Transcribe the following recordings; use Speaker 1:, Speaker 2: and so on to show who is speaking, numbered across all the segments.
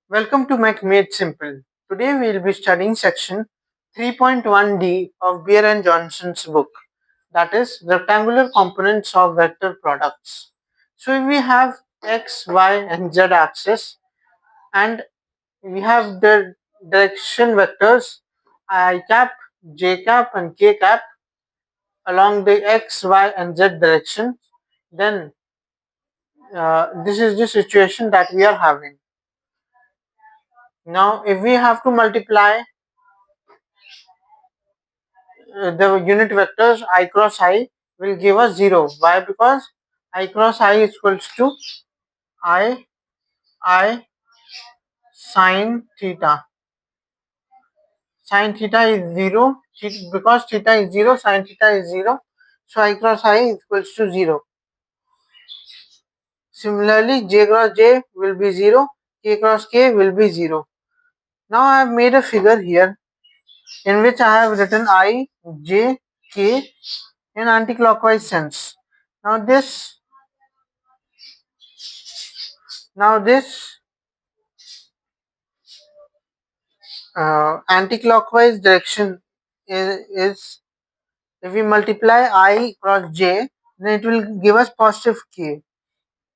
Speaker 1: Welcome to Mac Made Simple. Today we will be studying section 3.1d of Beer and Johnson's book, that is rectangular components of vector products. So we have x, y and z axis, and we have the direction vectors I cap, j cap and k cap along the x, y and z direction. Then this is the situation that we are having. Now if we have to multiply the unit vectors I cross I will give us 0. Why? Because I cross I is equals to I sine theta. Sine theta is 0 because theta is 0, sine theta is 0. So I cross I is equals to 0. Similarly, j cross j will be 0, k cross k will be 0. Now I have made a figure here in which I have written I, j, k in anti-clockwise sense. Now this anti-clockwise direction is if we multiply I cross j, then it will give us positive k.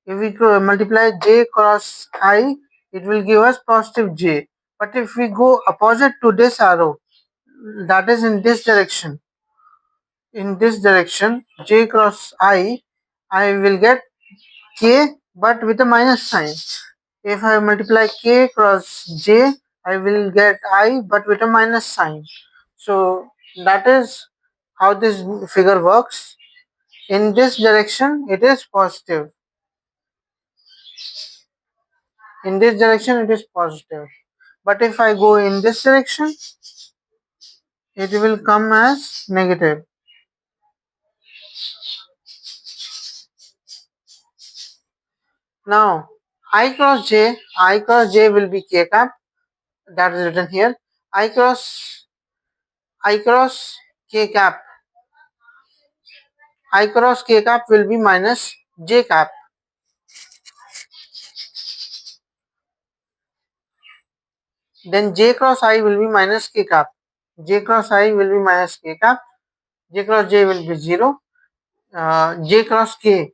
Speaker 1: If we multiply j cross I, it will give us positive j. But if we go opposite to this arrow, that is in this direction, j cross I will get k but with a minus sign. If I multiply k cross j, I will get I but with a minus sign. So that is how this figure works. In this direction, it is positive. In this direction, it is positive. But if I go in this direction, it will come as negative. Now, I cross j will be k cap. That is written here. I cross k cap. I cross k cap will be minus j cap. Then j cross I will be minus k cap. J cross I will be minus k cap. J cross j will be 0. J cross k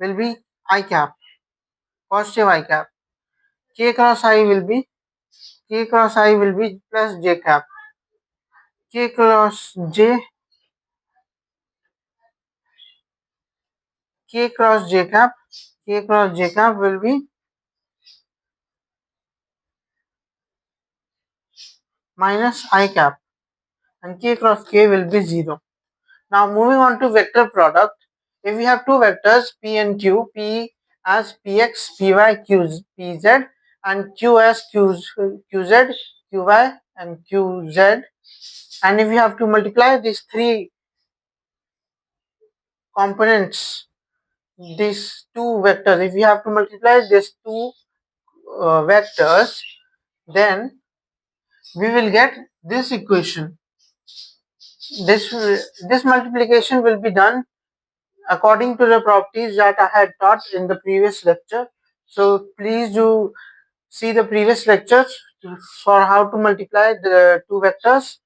Speaker 1: will be I cap, positive I cap. K cross I will be plus j cap. K cross j cap will be minus I cap, and k cross k will be 0. Now moving on to vector product. If we have two vectors p and q, p as px, py, pz, and q as qz, qy, and qz, and if we have to multiply these three components, these two vectors, if we have to multiply these two vectors, then we will get this equation. This multiplication will be done according to the properties that I had taught in the previous lecture. So please do see the previous lectures for how to multiply the two vectors.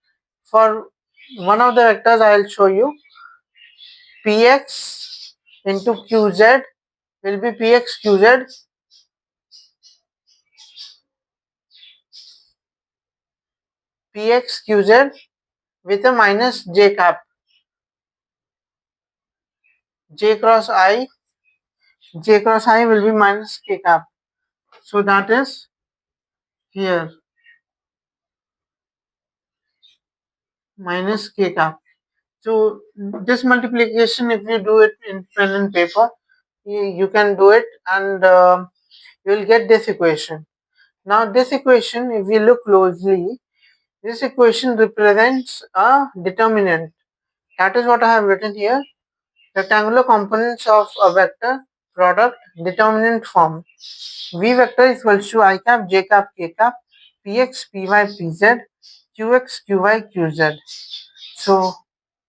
Speaker 1: For one of the vectors I will show you, px into qz will be px qz with a minus j cap. J cross I will be minus k cap. So that is here minus k cap. So this multiplication, if you do it in pen and paper, you can do it, and you will get this equation. Now this equation, if we look closely, this equation represents a determinant. That is what I have written here. Rectangular components of a vector product determinant form. V vector is equals to I cap, j cap, k cap, px, py, pz, qx, qy, qz. So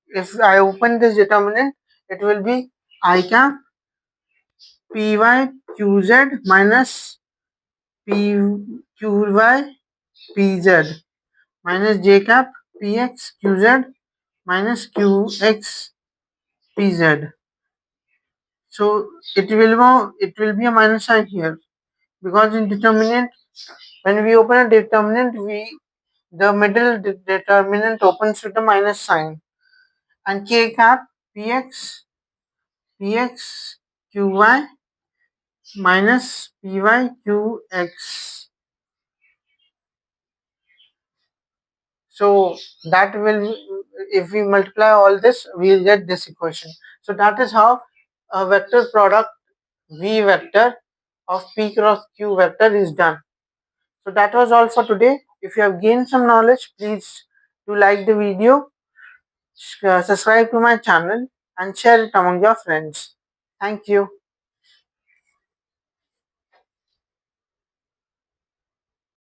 Speaker 1: if I open this determinant, it will be I cap, py, qz minus qy pz minus j cap px qz minus qx pz. So it will be a minus sign here, because in determinant, when we open a determinant, the middle determinant opens with a minus sign, and k cap px qy minus py qx. So that will, if we multiply all this, we will get this equation. So that is how a vector product v vector of p cross q vector is done. So that was all for today. If you have gained some knowledge, please do like the video, subscribe to my channel, and share it among your friends. Thank you.